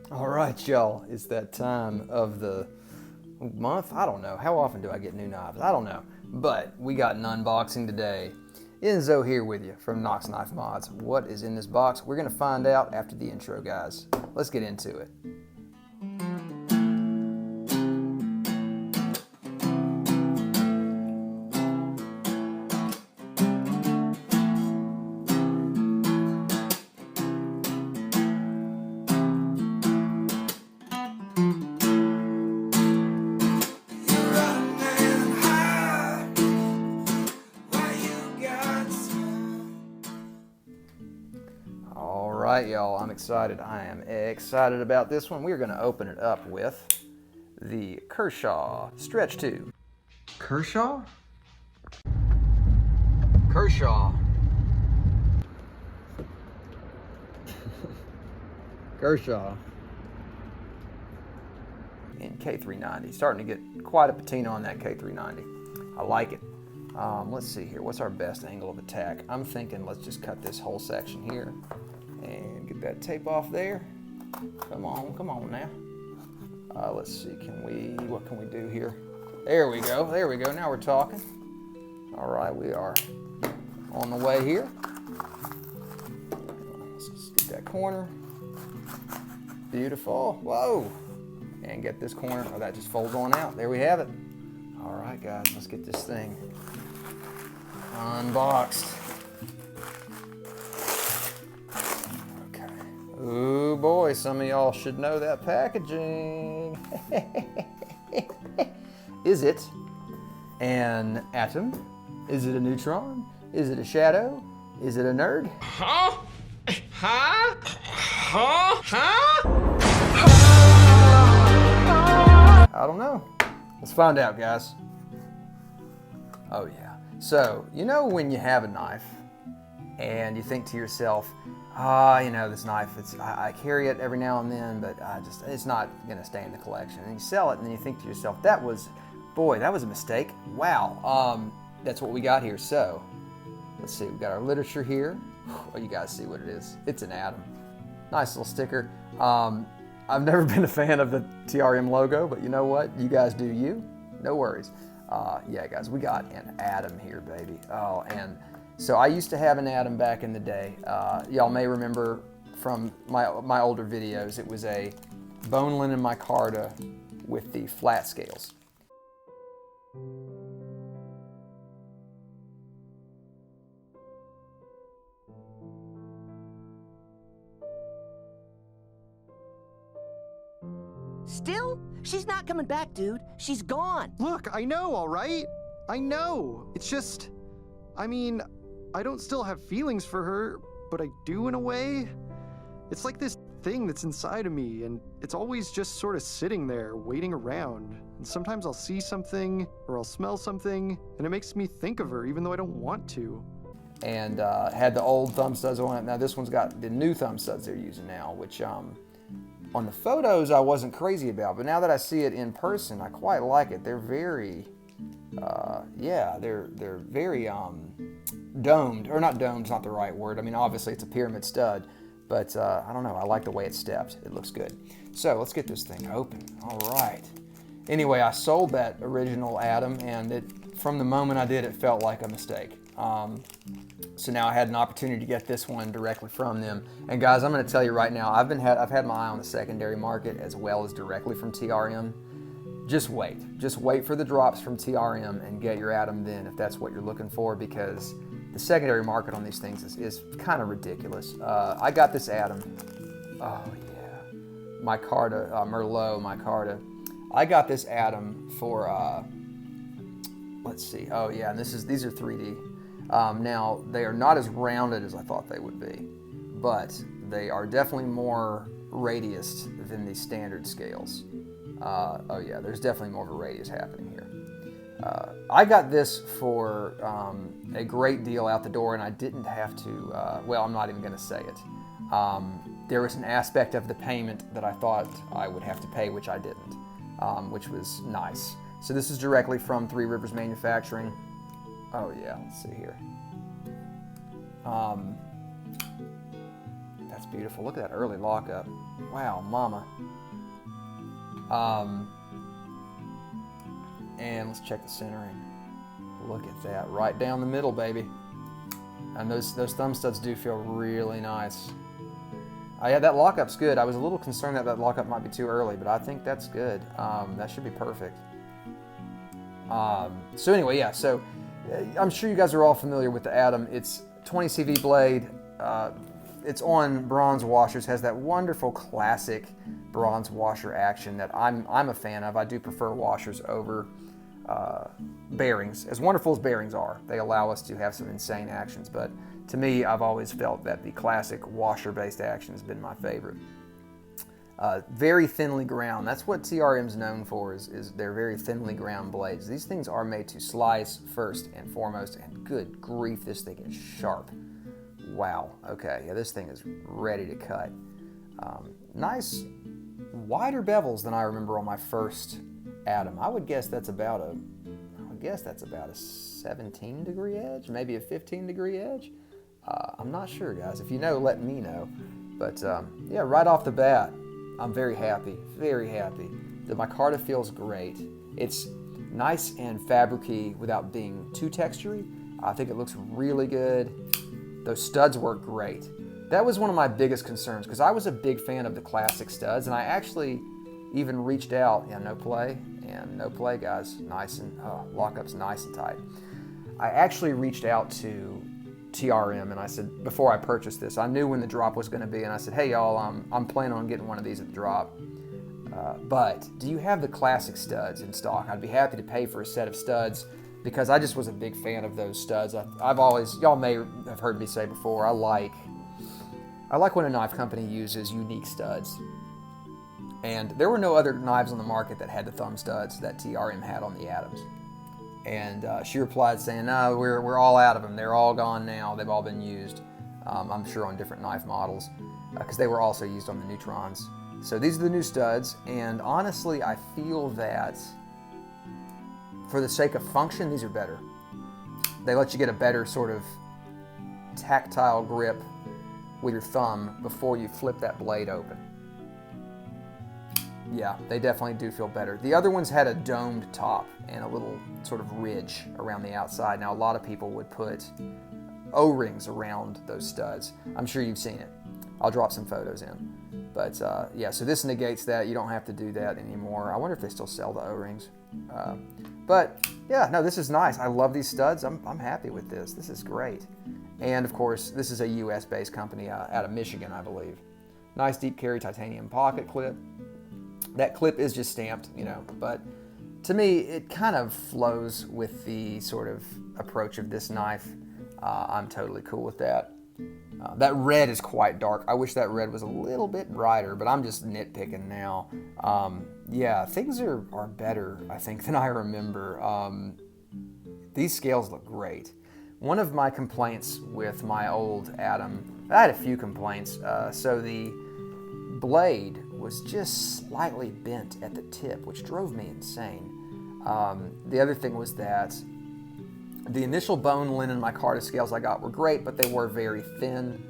All right, y'all, it's that time of the month. I don't know. How often do I get new knives? I don't know. But we got an unboxing today. Enzo here with you from Knox Knife Mods. What is in this box? We're going to find out after the intro, guys. Let's get into it. All right, y'all, I'm excited. I am excited about this one. We're going to open it up with the Kershaw Stretch 2. Kershaw? Kershaw. Kershaw. And K390. Starting to get quite a patina on that K390. I like it. Let's see here. What's our best angle of attack? I'm thinking let's just cut this whole section here and get that tape off there. Come on now. Let's see, what can we do here? There we go, now we're talking. All right, we are on the way here. Let's just get that corner. Beautiful, whoa. And get this corner, oh, that just folds on out. There we have it. All right, guys, let's get this thing unboxed. Okay. Ooh boy, some of y'all should know that packaging. Is it an atom? Is it a neutron? Is it a shadow? Is it a nerd? Huh? Huh? Huh? Huh? I don't know. Let's find out, guys. Oh yeah. So, you know when you have a knife and you think to yourself, this knife, I carry it every now and then, but it's not gonna stay in the collection. And you sell it and then you think to yourself, that was a mistake. Wow, that's what we got here. So, let's see, we got our literature here. Oh, you guys see what it is. It's an atom. Nice little sticker. I've never been a fan of the TRM logo, but you know what? You guys do you. No worries. Yeah, guys, we got an atom here, baby. Oh, and so I used to have an atom back in the day. Y'all may remember from my older videos, it was a bone linen micarta with the flat scales. Still? She's not coming back, dude. She's gone. Look, I know, all right? I know. It's just, I mean, I don't still have feelings for her, but I do in a way. It's like this thing that's inside of me, and it's always just sort of sitting there, waiting around. And sometimes I'll see something, or I'll smell something, and it makes me think of her, even though I don't want to. And had the old thumb studs on it. Now this one's got the new thumb studs they're using now, which on the photos I wasn't crazy about, but now that I see it in person, I quite like it. They're very, they're very domed, or not domed, is not the right word. I mean, obviously it's a pyramid stud, but I don't know, I like the way it's stepped. It looks good. So let's get this thing open. All right. Anyway, I sold that original atom, and from the moment I did, it felt like a mistake. So now I had an opportunity to get this one directly from them. And guys, I'm going to tell you right now, I've had my eye on the secondary market as well as directly from TRM. Just wait for the drops from TRM and get your atom then if that's what you're looking for, because the secondary market on these things is kind of ridiculous. I got this atom. Oh yeah, micarta, Merlot micarta. I got this atom for let's see. Oh yeah, and these are 3D. Now, they are not as rounded as I thought they would be, but they are definitely more radiused than the standard scales. Oh yeah, there's definitely more of a radius happening here. I got this for a great deal out the door, and I didn't have to, well, I'm not even going to say it. There was an aspect of the payment that I thought I would have to pay, which I didn't, which was nice. So this is directly from Three Rivers Manufacturing. Oh yeah, let's see here. That's beautiful. Look at that early lockup. Wow, mama. And let's check the centering. Look at that, right down the middle, baby. And those thumb studs do feel really nice. Yeah, that lockup's good. I was a little concerned that that lockup might be too early, but I think that's good. That should be perfect. So anyway, yeah, so I'm sure you guys are all familiar with the Atom. It's 20 CV blade. It's on bronze washers, has that wonderful classic bronze washer action that I'm a fan of. I do prefer washers over bearings. As wonderful as bearings are, they allow us to have some insane actions, but to me, I've always felt that the classic washer-based action has been my favorite. Very thinly ground. That's what TRM's known for, is their very thinly ground blades. These things are made to slice first and foremost, and good grief, this thing is sharp. Wow, okay, yeah, this thing is ready to cut. Nice wider bevels than I remember on my first Atom. I would guess that's about a 17 degree edge, maybe a 15 degree edge. I'm not sure, guys. If you know, let me know. But yeah, right off the bat, I'm very happy, very happy. The micarta feels great. It's nice and fabricy without being too textury. I think it looks really good. Those studs work great. That was one of my biggest concerns because I was a big fan of the classic studs, and I actually even reached out. Yeah, no play, guys. Nice and lockup's nice and tight. I actually reached out to TRM and I said, before I purchased this, I knew when the drop was going to be, and I said, hey y'all, I'm planning on getting one of these at the drop. But do you have the classic studs in stock? I'd be happy to pay for a set of studs because I just was a big fan of those studs. I've always, y'all may have heard me say before, I like when a knife company uses unique studs. And there were no other knives on the market that had the thumb studs that TRM had on the Atoms. And she replied saying, no, we're all out of them. They're all gone now. They've all been used, I'm sure on different knife models, because they were also used on the Neutrons. So these are the new studs, and honestly, I feel that for the sake of function, these are better. They let you get a better sort of tactile grip with your thumb before you flip that blade open. Yeah, they definitely do feel better. The other ones had a domed top and a little sort of ridge around the outside. Now, a lot of people would put O-rings around those studs. I'm sure you've seen it. I'll drop some photos in. But yeah, so this negates that. You don't have to do that anymore. I wonder if they still sell the O-rings. But yeah, no, this is nice. I love these studs. I'm happy with this. This is great. And of course, this is a US-based company out of Michigan, I believe. Nice deep carry titanium pocket clip. That clip is just stamped, you know, but to me, it kind of flows with the sort of approach of this knife. I'm totally cool with that. That red is quite dark. I wish that red was a little bit brighter, but I'm just nitpicking now. Yeah, things are better, I think, than I remember. These scales look great. One of my complaints with my old Atom, I had a few complaints. So the blade was just slightly bent at the tip, which drove me insane. The other thing was that the initial bone linen micarta scales I got were great, but they were very thin.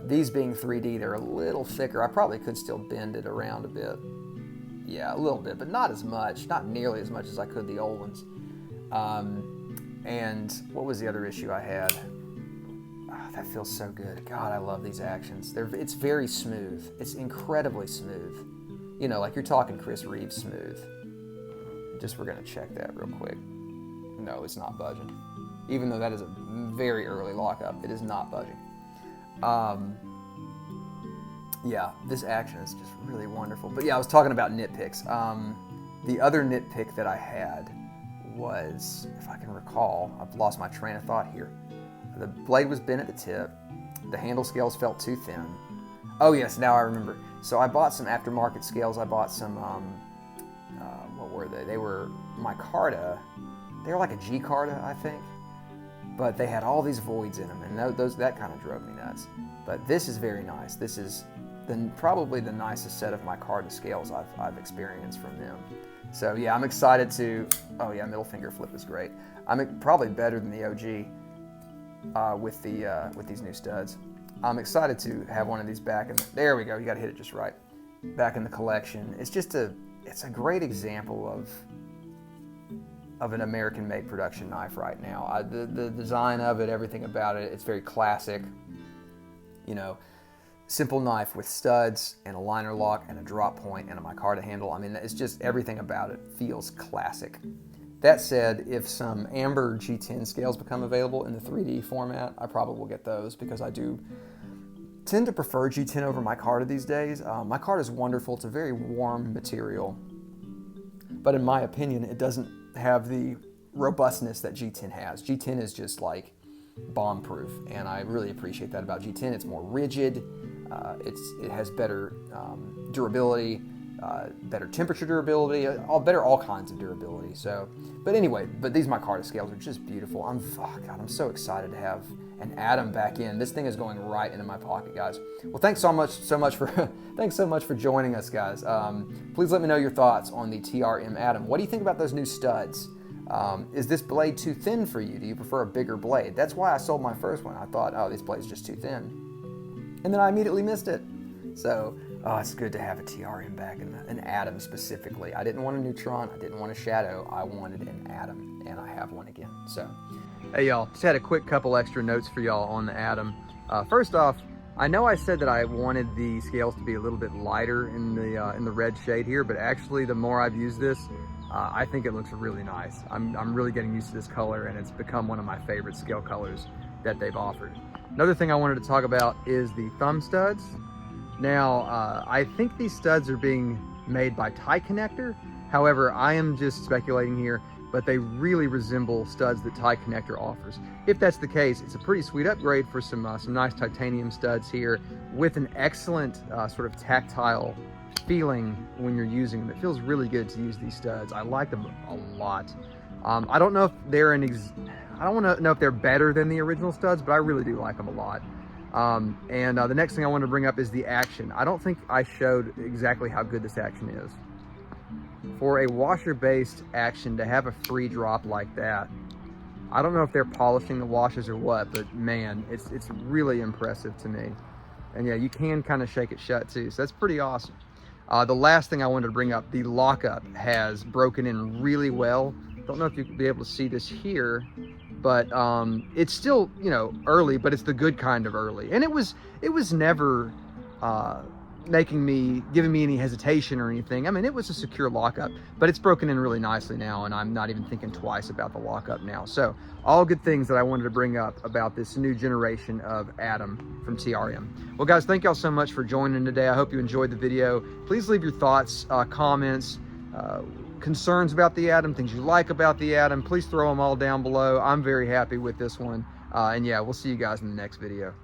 These being 3D, they're a little thicker. I probably could still bend it around a bit. Yeah, a little bit, but not as much, not nearly as much as I could the old ones. And what was the other issue I had? That feels so good. God, I love these actions. It's very smooth. It's incredibly smooth. You know, like you're talking Chris Reeves smooth. We're gonna check that real quick. No, it's not budging. Even though that is a very early lockup, it is not budging. Yeah, this action is just really wonderful. But yeah, I was talking about nitpicks. The other nitpick that I had was, if I can recall, I've lost my train of thought here. The blade was bent at the tip. The handle scales felt too thin. Oh yes, now I remember. So I bought some aftermarket scales. I bought some, what were they? They were micarta. They were like a G-carta, I think. But they had all these voids in them, and that kind of drove me nuts. But this is very nice. This is probably the nicest set of micarta scales I've experienced from them. So yeah, I'm excited to, oh yeah, middle finger flip is great. I'm probably better than the OG. With these new studs. I'm excited to have one of these back. And there we go. You got to hit it just right. Back in the collection. It's a great example of an American-made production knife right now. The design of it, everything about it, it's very classic. You know, simple knife with studs and a liner lock and a drop point and a micarta handle. I mean, it's just everything about it feels classic. That said, if some amber G10 scales become available in the 3D format, I probably will get those because I do tend to prefer G10 over micarta these days. Micarta is wonderful. It's a very warm material, but in my opinion, it doesn't have the robustness that G10 has. G10 is just like bomb-proof, and I really appreciate that about G10. It's more rigid. It has better durability, better temperature durability, all kinds of durability. So, but anyway, these micarta scales are just beautiful. I'm so excited to have an Atom back in. This thing is going right into my pocket, guys. Well, thanks so much for joining us, guys. Please let me know your thoughts on the TRM Atom. What do you think about those new studs? Is this blade too thin for you? Do you prefer a bigger blade? That's why I sold my first one. I thought, oh, this blade's just too thin. And then I immediately missed it. So, it's good to have a TRM back, and an Atom specifically. I didn't want a Neutron, I didn't want a Shadow, I wanted an Atom, and I have one again. So, hey y'all, just had a quick couple extra notes for y'all on the Atom. First off, I know I said that I wanted the scales to be a little bit lighter in the red shade here, but actually the more I've used this, I think it looks really nice. I'm really getting used to this color, and it's become one of my favorite scale colors that they've offered. Another thing I wanted to talk about is the thumb studs. Now, I think these studs are being made by Tie Connector. However, I am just speculating here, but they really resemble studs that Tie Connector offers. If that's the case, it's a pretty sweet upgrade for some nice titanium studs here with an excellent sort of tactile feeling when you're using them. It feels really good to use these studs. I like them a lot. I don't know if they're I don't want to know if they're better than the original studs, but I really do like them a lot. The next thing I want to bring up is the action. I don't think I showed exactly how good this action is. For a washer-based action, to have a free drop like that, I don't know if they're polishing the washes or what, but man, it's really impressive to me. And yeah, you can kind of shake it shut too, so that's pretty awesome. The last thing I wanted to bring up, the lockup has broken in really well. Don't know if you'll be able to see this here, but it's still, you know, early, but it's the good kind of early. And it was never giving me any hesitation or anything. I mean, it was a secure lockup, but it's broken in really nicely now, and I'm not even thinking twice about the lockup now. So all good things that I wanted to bring up about this new generation of Atom from TRM. Well, guys, thank y'all so much for joining today. I hope you enjoyed the video. Please leave your thoughts, comments, concerns about the Atom, things you like about the Atom. Please throw them all down below. I'm very happy with this one. And yeah, we'll see you guys in the next video.